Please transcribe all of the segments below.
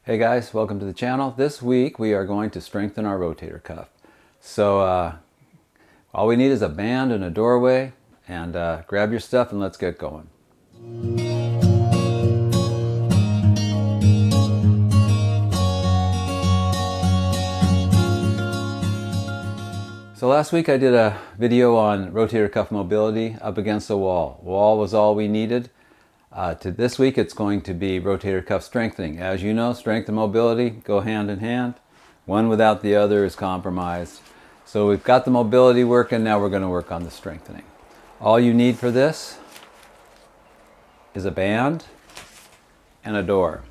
Hey guys, welcome to the channel. This week we are going to strengthen our rotator cuff. So all we need is a band and a doorway, and grab your stuff and let's get going. So last week I did a video on rotator cuff mobility up against the wall. Wall was all we needed. To this week it's going to be rotator cuff strengthening. As you know, strength and mobility go hand in hand. One without the other is compromised. So we've got the mobility working, now we're going to work on the strengthening. All you need for this is a band and a door.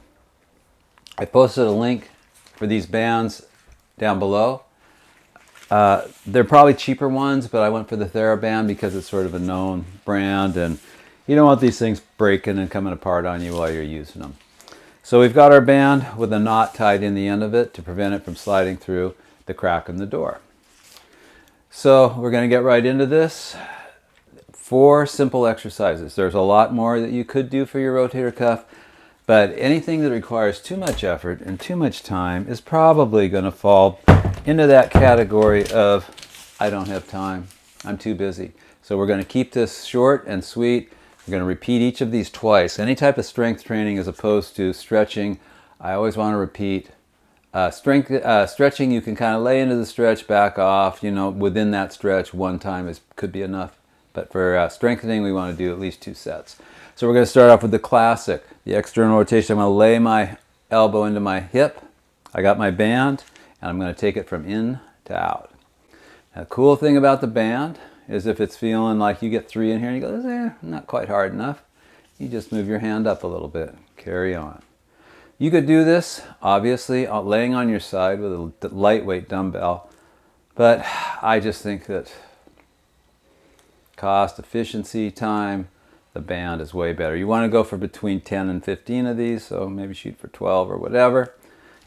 I posted a link for these bands down below. They're probably cheaper ones, but I went for the Theraband because it's sort of a known brand, and you don't want these things breaking and coming apart on you while you're using them. So we've got our band with a knot tied in the end of it to prevent it from sliding through the crack in the door. So we're going to get right into this. 4 simple exercises. There's a lot more that you could do for your rotator cuff, but anything that requires too much effort and too much time is probably going to fall into that category of, I don't have time, I'm too busy. So we're going to keep this short and sweet. We're going to repeat each of these twice. Any type of strength training as opposed to stretching, I always want to repeat. Stretching, you can kind of lay into the stretch, back off, within that stretch, one time could be enough. But for strengthening, we want to do at least 2 sets. So we're going to start off with the classic, the external rotation. I'm going to lay my elbow into my hip. I got my band, and I'm going to take it from in to out. Now, the cool thing about the band is if it's feeling like you get 3 in here and you go, not quite hard enough, you just move your hand up a little bit, carry on. You could do this, obviously, laying on your side with a lightweight dumbbell, but I just think that cost, efficiency, time, the band is way better. You want to go for between 10 and 15 of these, so maybe shoot for 12 or whatever.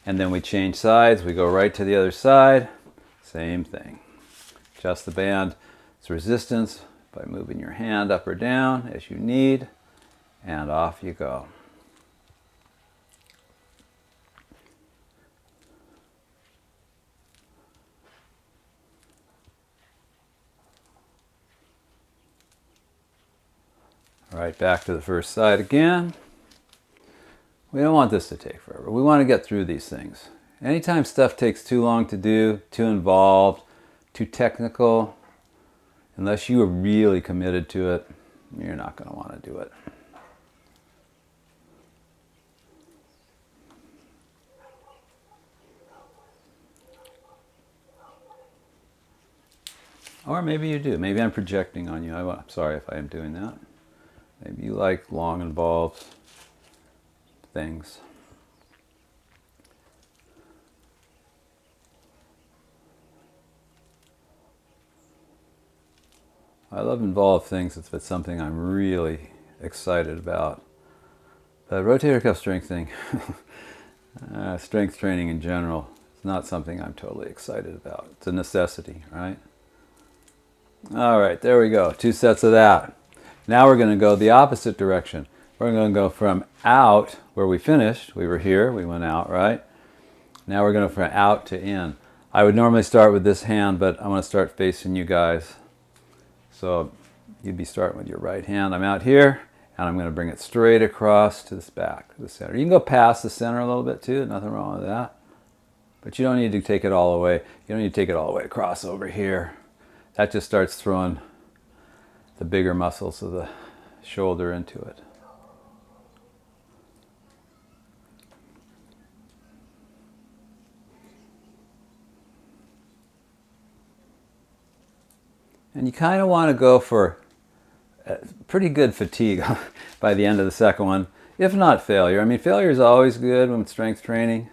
And then we change sides, we go right to the other side, same thing. Adjust the band's resistance by moving your hand up or down as you need, and off you go. All right, back to the first side again. We don't want this to take forever. We want to get through these things. Anytime stuff takes too long to do, too involved, too technical, unless you are really committed to it, you're not going to want to do it. Or maybe you do. Maybe I'm projecting on you. I'm sorry if I am doing that. Maybe you like long, involved things. I love involved things if it's something I'm really excited about. But rotator cuff strengthening, strength training in general, is not something I'm totally excited about. It's a necessity, right? All right, there we go. 2 sets of that. Now we're going to go the opposite direction. We're going to go from out, where we finished. We were here, we went out, right? Now we're going to from out to in. I would normally start with this hand, but I want to start facing you guys. So you'd be starting with your right hand. I'm out here, and I'm going to bring it straight across to this back, to the center. You can go past the center a little bit too, nothing wrong with that. But you don't need to take it all the way. You don't need to take it all the way across over here. That just starts throwing the bigger muscles of the shoulder into it. And you kind of want to go for pretty good fatigue by the end of the second one, if not failure. I mean, failure is always good when it's strength training,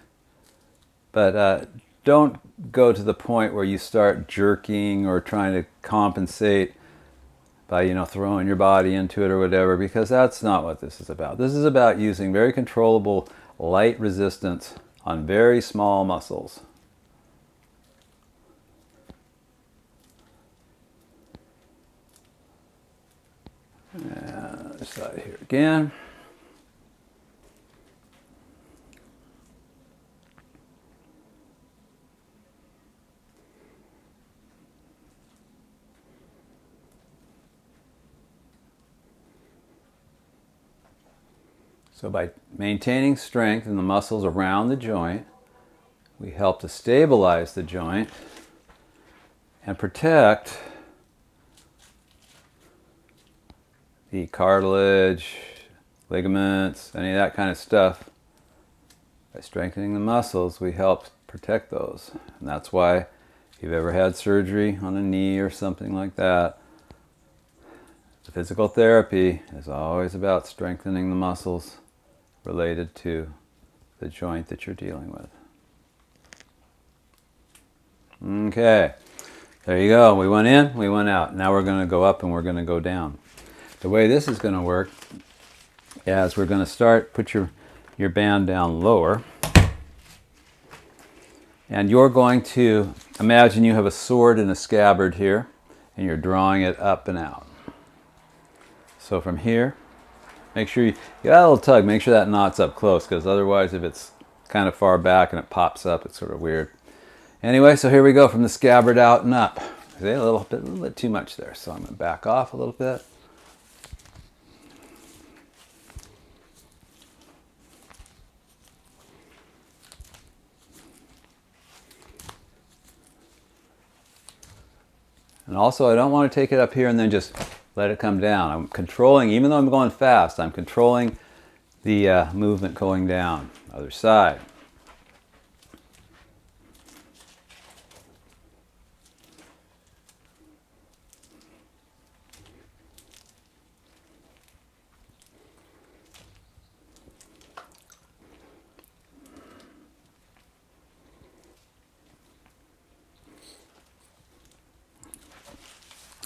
but don't go to the point where you start jerking or trying to compensate by, throwing your body into it or whatever, because that's not what this is about. This is about using very controllable light resistance on very small muscles. Other side here again. So by maintaining strength in the muscles around the joint, we help to stabilize the joint and protect the cartilage, ligaments, any of that kind of stuff. By strengthening the muscles, we help protect those. And that's why if you've ever had surgery on a knee or something like that, the physical therapy is always about strengthening the muscles related to the joint that you're dealing with. Okay, there you go. We went in, we went out. Now we're going to go up and we're going to go down. The way this is going to work is we're going to start, put your band down lower. And you're going to imagine you have a sword in a scabbard here, and you're drawing it up and out. So from here, make sure you got a little tug, make sure that knot's up close, because otherwise if it's kind of far back and it pops up, it's sort of weird. Anyway, so here we go from the scabbard out and up. See, a little bit too much there, so I'm going to back off a little bit. And also, I don't want to take it up here and then just let it come down. I'm controlling, even though I'm going fast, I'm controlling the movement going down. Other side.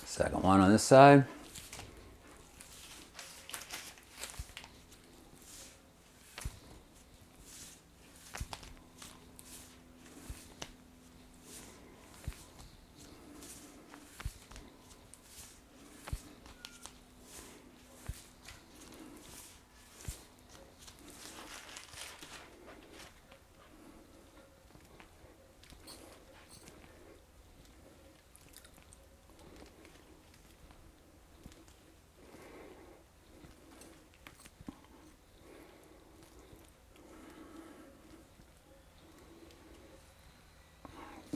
Second one on this side.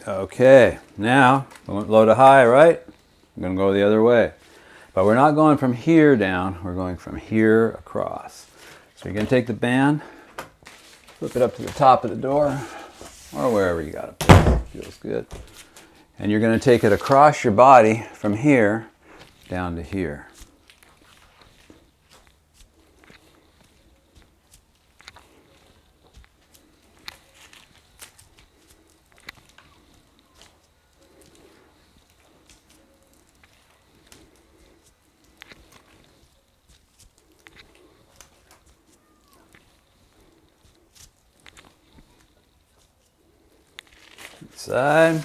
Okay, now we went low to high, right? I'm going to go the other way. But we're not going from here down, we're going from here across. So you're going to take the band, flip it up to the top of the door, or wherever you got it. Feels good. And you're going to take it across your body from here down to here. Side.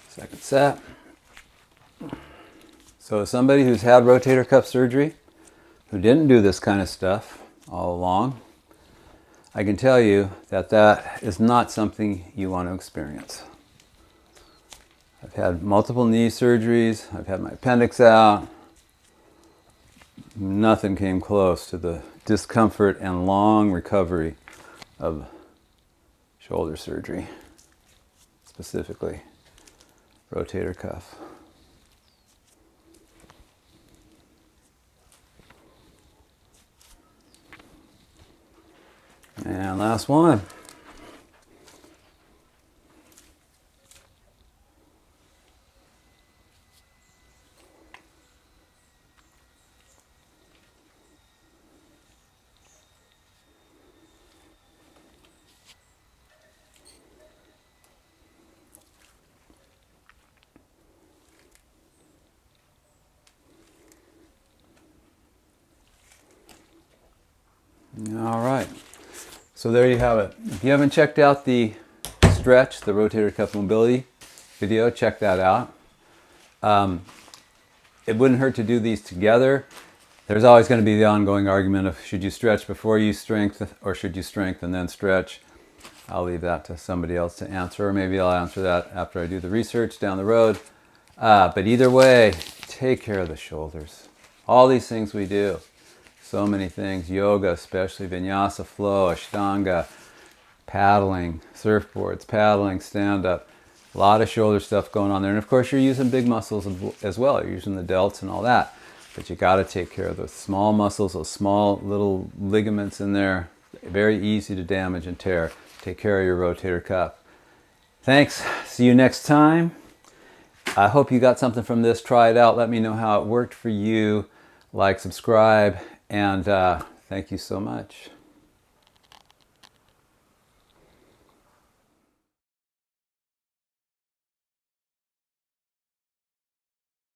Second set. So somebody who's had rotator cuff surgery, who didn't do this kind of stuff all along, I can tell you that that is not something you want to experience. I've had multiple knee surgeries, I've had my appendix out. Nothing came close to the discomfort and long recovery of shoulder surgery, specifically rotator cuff. And last one. All right. So there you have it. If you haven't checked out the stretch, the rotator cuff mobility video, check that out. It wouldn't hurt to do these together. There's always going to be the ongoing argument of should you stretch before you strengthen or should you strengthen then stretch. I'll leave that to somebody else to answer, or maybe I'll answer that after I do the research down the road. But either way, take care of the shoulders. All these things we do, so many things, yoga especially, vinyasa, flow, ashtanga, paddling, surfboards, paddling, stand-up. A lot of shoulder stuff going on there. And of course you're using big muscles as well. You're using the delts and all that. But you got to take care of those small muscles, those small little ligaments in there. Very easy to damage and tear. Take care of your rotator cuff. Thanks. See you next time. I hope you got something from this. Try it out. Let me know how it worked for you. Like, subscribe, and thank you so much.